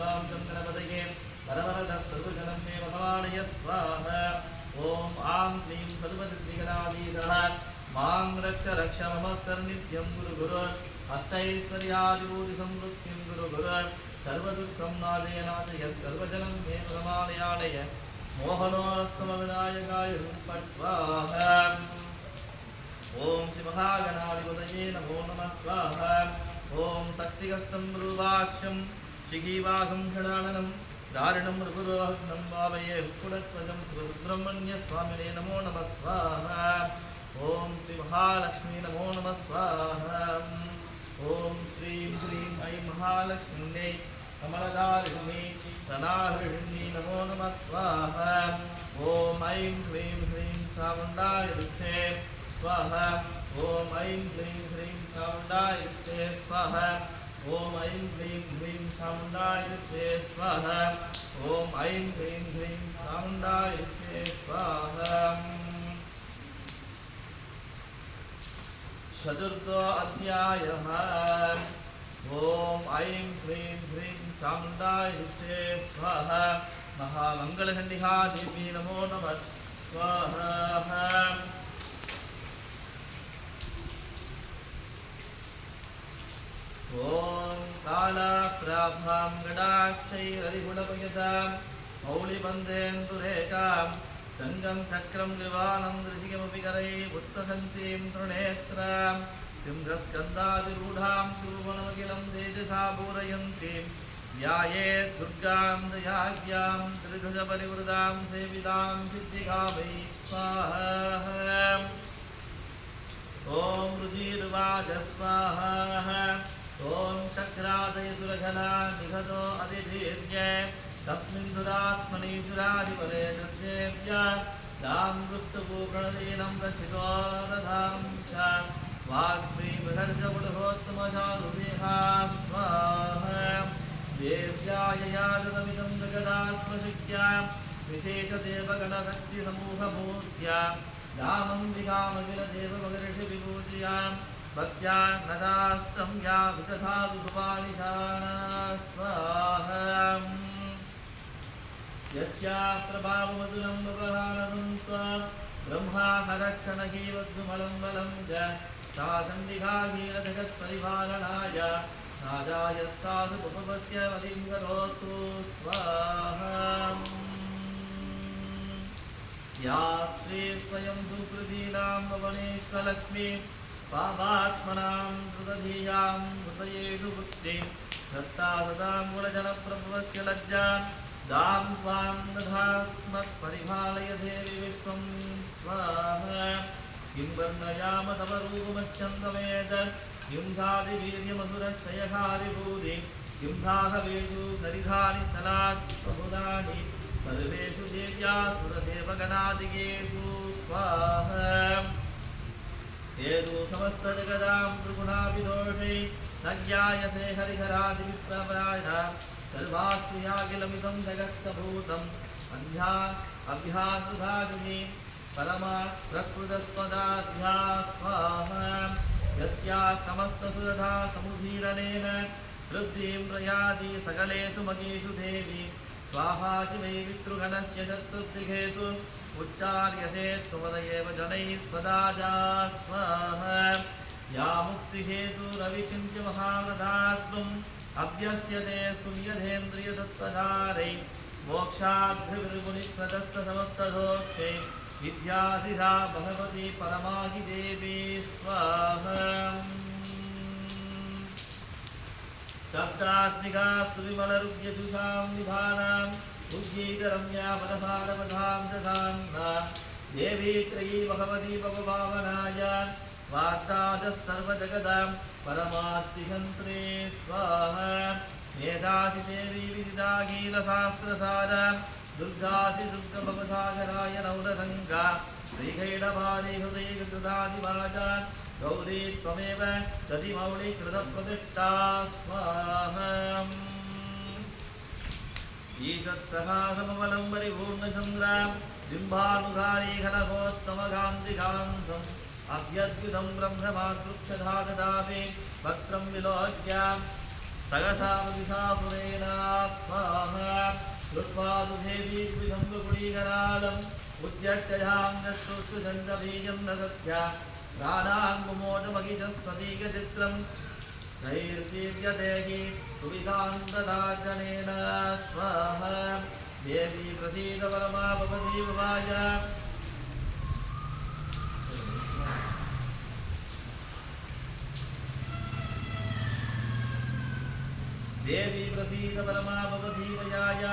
सर्वांशं गणपतये वरवरदः सर्वजनं मे भगवानय स्वाहा ॐ आं क्लीं सर्वसिद्धिगणाधीशः मां रक्ष रक्ष मम सर्नित्यं गुरु गुरु अष्टैश्वर्यादिभूतिसंवृत्तिं गुरु गुरु सर्वदुःखं नादय नादय सर्वजनं मे भगवानयालय मोहनोत्तमविनायकाय रूपट् स्वाहा ओम श्री महागणाधिपतये नमो नमः स्वाहा ओम शक्तिगस्तं रूपाक्षं शिखीवासं षडाननं दारुणं रघुरोहग्नं भावये कुलध्वजं सुब्रह्मण्य स्वामिने नमो नमः स्वाहा ओम श्री महालक्ष्मी नमो नमः स्वाहा ओम श्रीं श्रीं ऐं महालक्ष्म्यै कमलधारिण्यै धनाहृण्यै नमो नमः स्वाहा ओम ऐं क्लीं ह्रीं चामुण्डाय विद्महे स्वाहा ओम ऐं क्लीं ह्रीं चामुण्डाय विद्महे स्वाहा ओम ऐं क्लीं ह्रीं चामुण्डाय विद्महे स्वाहा ओम ऐं क्लीं ह्रीं चामुण्डाय विद्महे स्वाहा चतुर्थो अध्यायः ओम ऐं क्लीं ह्रीं चामुण्डाय विद्महे स्वाहा महामङ्गलचण्डिका देवी नमो नमः स्वाहा ओम कालाप्राभां गडाक्षैररिगुणपयतां मौलिबन्धेन्दुरेकां गङ्गं चक्रं विवानं ऋषिकमपि करैः उत्तसन्तीं तृणेत्रां सिंहस्कन्धादिरूढां सुवर्णमखिलं तेजसा पूरयन्तीं ध्यायेत् दुर्गां दयाज्ञां त्रिभुजपरिवृतां सेवितां सिद्धिकामै स्वाहा ॐ रुधिर्वाच स्वाहा ओम चक्रादय सुरघना निघतो अधिधीर्य तस्मिन् दुरात्मनि सुराधिपदे दर्शेभ्य दां वृत्तभूप्रणदीनं रक्षितो रथां च वाग्मीमहर्षपुलहोत्तमचारुदेहा स्वाहा देव्याय यादतमिदं जगदात्मशक्त्या विशेषदेवगणशक्तिसमूहमूर्त्या दामं विकामखिलदेवमगर्षिविभूत्या भक्त्या नदास्तं या विदधातु सुपाणिशाना स्वाहा यस्या प्रभावमधुरं प्रहारं त्वं ब्रह्माहरक्षणकीवद्भुमलं बलं च सा चण्डिकाहीनजगत्परिपालनाय राजाय साधुपुपस्य वदिं करोतु स्वाहा या श्री स्वयं सुकृतीनां भवनेश्वरलक्ष्मी पापात्मनां कृतधीयां हृदयेषु बुद्धिं दत्ता सदां गुणजनप्रभवस्य लज्जां दां त्वां दधास्मत्परिपालय देवि विश्वं स्वाहा किं वर्णयाम तव रूपमत्यन्तमेत किं धादिवीर्यमधुरक्षयकारिभूति किं धाहवेषु दरिधानि सलात्बहुदानि सर्वेषु देव्यासुरदेवगणादिकेषु स्वाहा हेतु समस्तजगदां त्रिगुणाभिदोषै नज्ञायसे हरिहरादिविप्रपराय सर्वास्त्रियाखिलमिदं जगत्सभूतम् अभ्यासुधादिनी परमा प्रकृतस्पदाध्या स्वाहा यस्या समस्तसुरधा समुदीरणेन वृद्धिं प्रयाति सकलेषु मगेषु देवी स्वाहा शिवै वितृगणस्य चतुर्दिहेतु उच्चार्यसे स्वपदयेव जनैः स्वदाजा स्वाहा या मुक्तिहेतुरविचिन्त्य महावदात्वम् अभ्यस्यते स्तुल्यधेन्द्रियतत्त्वधारै मोक्षाद्भिर्मुनिप्रदत्तसमस्तदोक्षै विद्याधिरा भगवती परमाहि देवी स्वाहा सप्तात्मिका सुविमलरुग्यजुषां विधानां उज्जीकरम्या पदपादपदां दधाम्ना देवी त्रयी भगवती भवभावनाय वार्तादः सर्वजगदां परमात्तिहन्त्रे स्वाहा मेधासि देवी विदितागीलशास्त्रसारा दुर्गासि दुर्गभवसागराय नवरसङ्गा श्रीखैडपादे हृदयकृतादिवाचा गौरी त्वमेव दधिमौलिकृतप्रतिष्ठा स्वाहा ईशत्सहासमबलं परिपूर्णचन्द्रां बिम्बानुधारी घनघोत्तमकान्तिकान्तम् अभ्यद्भुतं ब्रह्ममातृक्षधा ददामि वक्त्रं विलोक्य तगसामदिशासुरेण स्वाहा कृत्वा दुधेवी विधम्बकुडीकरालम् उद्यत्ययां नश्रुतुजन्तबीजं न सत्या गाढाङ्गुमोदमगिशस्पतीकचित्रं नैर्तीर्यदेहि सुविधान्तदाजनेन स्वाहा देवी प्रसीद परमा भवती भवाय देवी प्रसीद परमा भवती भयाय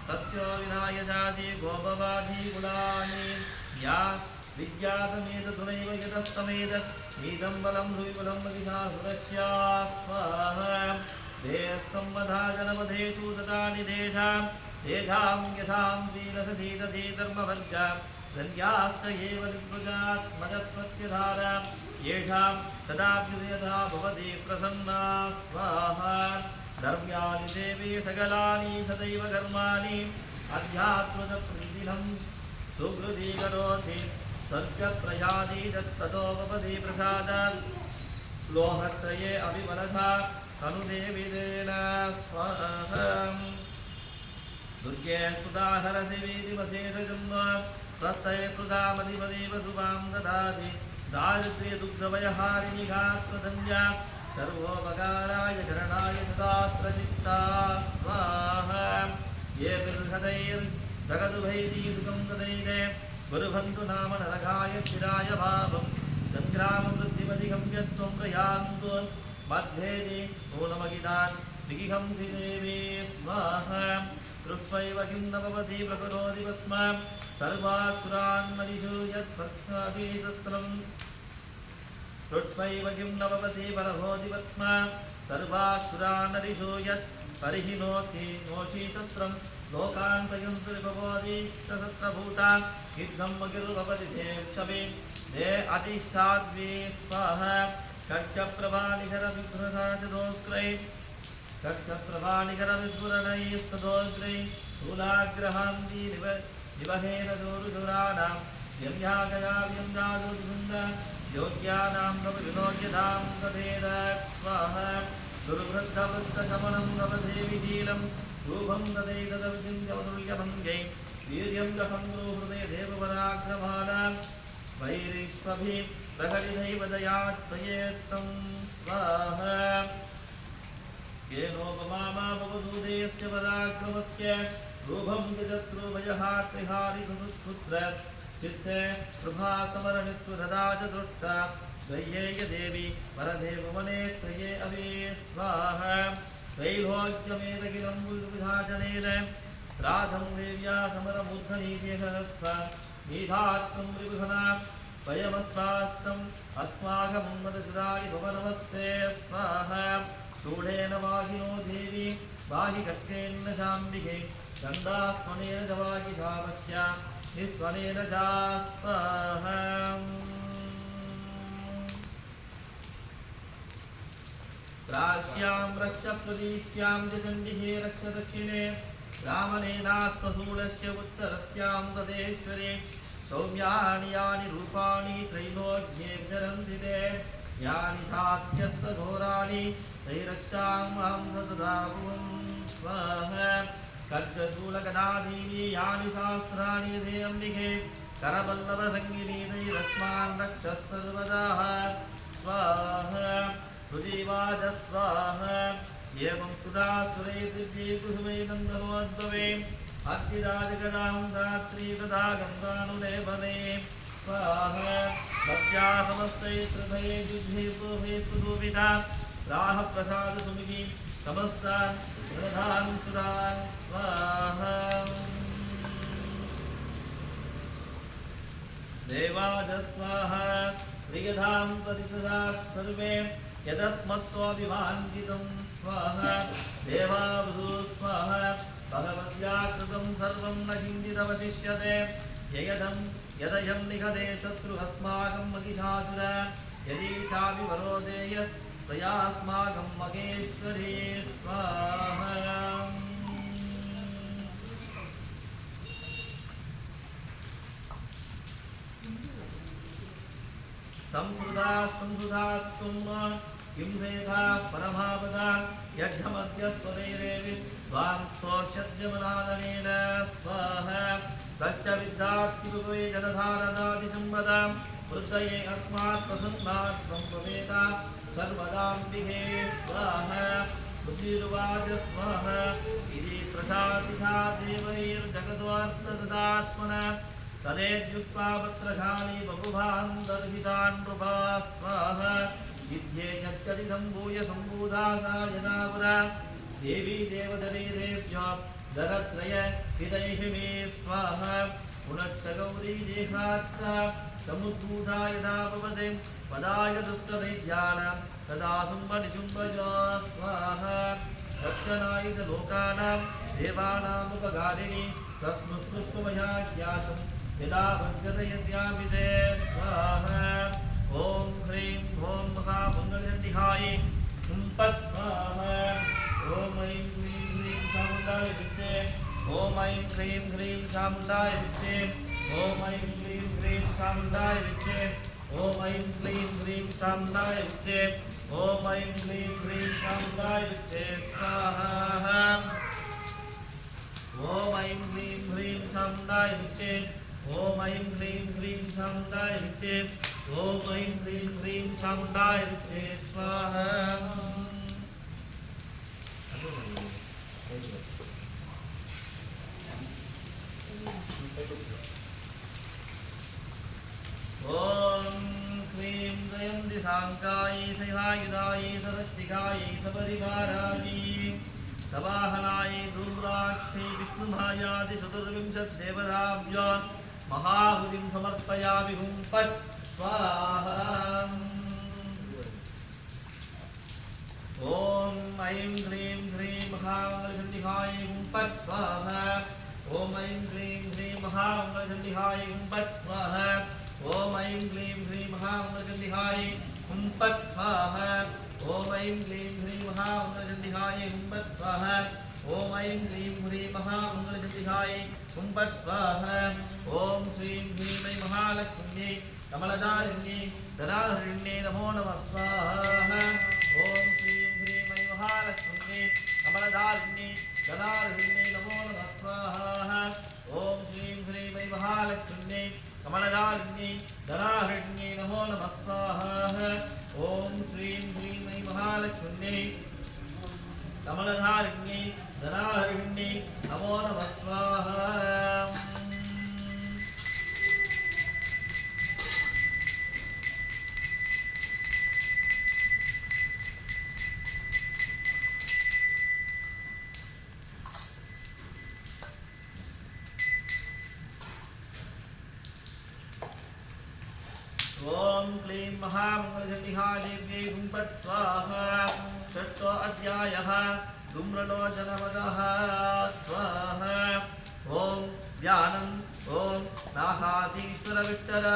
सत्यो विनाय जाति गोपवाधी कुलानि या विद्यातमेतुनैव यतस्तमेत नीदं बलं सुविपुलं महिषासुरस्या स्वाहा देः सम्मधा जनपदेषु ददानि देशां तेषां यथां शीलससीदधि धर्मवर्गा धन्यास्त एव निर्वृजात्मजत्वत्यधारा येषां तदाभ्युदयधा भवति प्रसन्ना स्वाहा धर्म्यानि देवी सकलानि सदैव कर्माणि अध्यात्मप्रीतिनं सुहृदीकरोति स्वर्गप्रयाति तत्ततो भवति प्रसादात् लोहत्रये अभिमनसा तनुदेवीदेन स्वाहा दुर्गे स्तुताहरसि वीतिमसेदजन्म प्रत्यये कृतामधिपदेव शुभां ददाति दारिद्र्यदुग्धभयहारिणि गात्रधन्या सर्वोपकाराय शरणाय सदात्रचित्ता स्वाहा ये बृहदैर्जगदुभैरीदुकं तदैरे गुरुबन्धु नाम नरकाय स्थिराय भावं सङ्ग्रामवृद्धिमधिकं यत्त्वं प्रयान्तु मध्येदि नूनमगिदान् विगिहंसि देवी स्वाहा दृष्ट्वैव किं न भवति प्रकरोति भस्म सर्वासुरान् मनिषु यत्पक्षाति तत्रम् रुट्वैव किं न भवति परभोति पद्म सर्वासुरानरिषु यत् परिहिनोति नोषि सत्रं लोकान् प्रयुन्ति भवति सत्रभूतान् युद्धं मगिर्भवति देक्षवे दे अतिशाद्वी स्वाहा कक्षप्रभानिकरविघ्नसाचदोग्रै कक्षप्रभानिकरविघ्नैस्तदोग्रै स्थूलाग्रहान्ति निवहेन दोरुदुराणां यम्यागया व्यम्यादोर्वृन्द योग्यानां नव विनोद्यतां तदेव स्वाहा दुर्वृद्धवृद्धशमनं नवदेवीशीलं रूपं तदैतदविचिन्त्यवतुल्यभङ्गै वीर्यं गहन्द्रो हृदय देवपराक्रमाणां वैरिष्वभिः प्रकटितैव दयात्वयेत्तं स्वाहा येनोपमामा भवदूदेयस्य पराक्रमस्य रूपं जगत्रोभयहात्रिहारिधुपुत्र चित्ते प्रभासमरणित्वधा च दृष्टा त्रय्येय देवी परदेववने त्रये अवे स्वाहा त्रैलोक्यमेव किलं विधाजनेन राधं देव्या समरबुद्धनीतिहत्वा नीधात्मं विभुधना वयमस्वास्तम् अस्माकमुन्मदसुराय भवनमस्ते स्वाहा शूढेन वाहिनो देवी वाहि कक्षेन्न शाम्बिके गन्धास्मनेन च वाहि धावस्या निस्वनेन च स्वाहा राष्ट्यां रक्ष प्रदेश्यां च चण्डिके रक्ष दक्षिणे रामनेनात्मशूलस्य उत्तरस्यां तदेश्वरे सौम्यानि यानि रूपाणि त्रैलोक्ये विचरन्ति ते यानि सात्यर्थघोराणि तैरक्षामहं सतता भुवं स्वाहा खड्गशूलगदादीनि यानि शास्त्राणि यथे अम्बिके करवल्लभसङ्गिनीतैरस्मान् रक्षः सर्वदा स्वाहा सुजीवाज स्वाहा एवं सुधासुरे दिव्ये कुसुमे नन्दनोद्भवे अग्निराजगदां धात्री तथा गन्धानुलेपने स्वाहा भक्त्या समस्तैर्हृदये युद्धेतुभेतुरूपिता राह प्रसाद सुमिति समस्तान् प्रधान् सुरान् स्वाहा देवाज स्वाहा प्रियधां परिसदा सर्वे यदस्मत्त्वाभिवाञ्छितं स्वाहा देवावधू स्वाहा भगवत्या कृतं सर्वं न किञ्चिदवशिष्यते यदयं निगदे शत्रु अस्माकं महिषासुर यदीशाभिवरो देयस्त्वयास्माकं महेश्वरी स्वाहा संस्कृता त्वं किं सेधा परमापदा यज्ञमध्यस्वदैरेवि त्वां स्तोष्यद्यमनादनेन स्वाहा तस्य विद्यात्मके जलधारदादिसंवदां वृद्धये अस्मात् प्रसन्नात् संवदेता सर्वदाम्बिके स्वाहा बुद्धिर्वाच स्वाहा इति प्रसादिता देवैर्जगद्वार्तदात्मना तदेद्युक्त्वा वक्त्रशाली बभुभान्तर्हितान् नृपा स्वाहा विद्येयत्कटितं भूय सम्भूता सा यदा पुरा देवी देवदरीरेभ्यो जगत्त्रय हितैः मे स्वाहा पुनश्च गौरी देहात् समुद्भूता यदा भवते पदाय दुष्टदैत्यानां तदा सुम्बनिजुम्बजो स्वाहा रक्षणायुधलोकानां देवानामुपकारिणी तत्मुष्पुष्पमया ज्ञातं यदा भज्यते यद्यामिते स्वाहा ओम ह्रीं ओम महामंगलचंडिकाय हुंपत् स्वाहा ओम ऐं क्लीं ह्रीं चामुण्डाय विद्ये ओम ऐं क्लीं ह्रीं चामुण्डाय विद्ये ओम ऐं क्लीं ह्रीं चामुण्डाय विद्ये ओम ऐं क्लीं ह्रीं चामुण्डाय विद्ये ओम ऐं क्लीं ह्रीं चामुण्डाय विद्ये स्वाहा ओम ऐं क्लीं ह्रीं चामुण्डाय विद्ये ओम ऐं क्लीं ह्रीं चामुण्डाय विद्ये ओम ऐं क्लीं ह्रीं चामुण्डाय विद्ये स्वाहा ओम क्लीं जयन्ति साङ्कायै सहायुधायै सरस्वतीकायै सपरिवारायै सवाहनायै धूम्राक्षै विष्णुभायादि चतुर्विंशद्देवताभ्यो महाहुतिं समर्पयामि हुं फट् स्वाहा ओम ऐं क्लीं ह्रीं महामंगलचंडिकाय हुं फट् स्वाहा ओम ऐं क्लीं ह्रीं महामंगलचंडिकाय हुं फट् स्वाहा ओम ऐं क्लीं ह्रीं महामंगलचंडिकाय हुं फट् स्वाहा ओम ऐं क्लीं ह्रीं महामंगलचंडिकाय हुं फट् स्वाहा ओम ऐं क्लीं ह्रीं महामंगलचंडिकाय हुं फट् स्वाहा ओम श्रीं ह्रीं महालक्ष्म्यै कमलदारिण्ये धनाधरिण्ये नमो नमः स्वाहा ओम श्रीं ह्रीं महालक्ष्म्यै कमलदारिण्ये धनाधरिण्ये नमो नमः स्वाहा ओम श्रीं ह्रीं महालक्ष्म्यै कमलदारिण्ये धनाधरिण्ये नमो नमः स्वाहा ओम श्रीं ह्रीं महालक्ष्म्यै कमलधारिण्ये धनाधरिण्ये नमो नमः स्वाहा ओम क्लीं महामंगलचंडिकादेव्यै हुं फट् स्वाहा षष्ठो अध्यायः धूम्रलोचनवदः स्वाहा ओम ध्यानम् ओम नाहातीश्वरविष्टर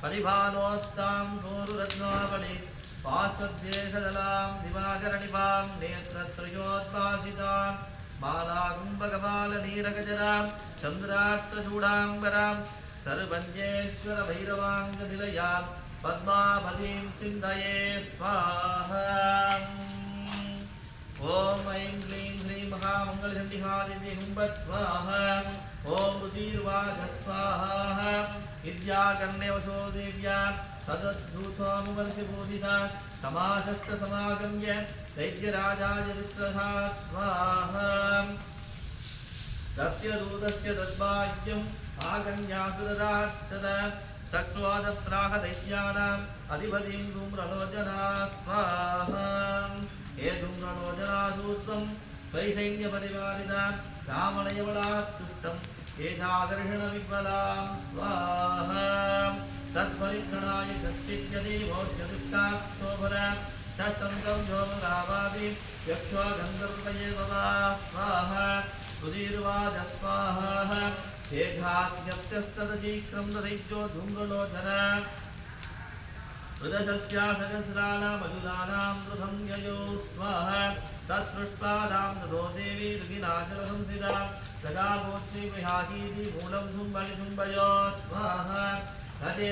परिभानोस्तां सोरुरत्नावळि पार्श्वद्देशदलां दिवाकरनिपां नेत्रत्रयोद्भासितां मालाकुम्भकपालनीरगजरां चन्द्राष्टचूडाम्बरां सर्वज्ञेश्वर भैरवाङ्गनिलयां पद्मावतीं चिन्तये स्वाहा ओम ऐं क्लीं ह्रीं महामंगलचंडिकादेव्यै हुं फट् स्वाहा ओम रुचिर्वाच स्वाहा विद्याकर्ण्यवशो देव्या तदद्धूतोमुवर्षिपूजिता समाशक्तसमागम्य दैत्यराजाय विश्रसा स्वाहा तस्य दूतस्य तद्भाग्यम् आगन्यासुरराक्षस शक्त्वादप्राहदैत्यानाम् अधिपतिं धूम्रलोचना स्वाहा हे धूम्रलोचनासूत्रं स्वैसैन्यपरिवारिता रामणयवलात्तुष्टं एतादर्शनविह्वलां स्वाहा तत्परिक्षणाय कश्चिद्यदेवोच्यदुष्टाक्षोभर तत्सन्तं योमरावादि यक्षो गन्धर्वये भवा स्वाहा सुधीर्वाज स्वाहा एघात्यप्यस्तदजीक्रं ददैत्यो धूम्रलोचन हृदसस्या सहस्राणां मधुराणां दृढं ययो स्वाहा तत्पृष्पादां ददो देवी ऋगिनाचलसंस्थिता तदा गोत्री विहातीति मूलं शुम्भणिशुम्भयो स्वाहा हते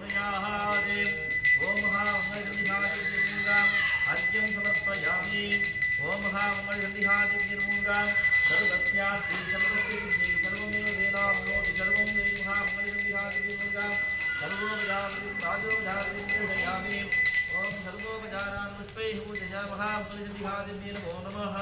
पूजयामि ओम महामंगलचंडिकादिव्यमूर्तिं अर्घ्यं समर्पयामि ओम महामंगलचंडिकादिव्यमूर्तिं सर्वस्यास्ति सर्वस्ति सर्वमेव वेदामोति सर्वं देवी महामंगलचंडिकादिव्यमूर्तिं सर्वोपचारान् राजोपचारान् पूजयामि ओम सर्वोपचारान् पुष्पैः पूजयामः महामंगलचंडिकादिव्ये नमो नमः।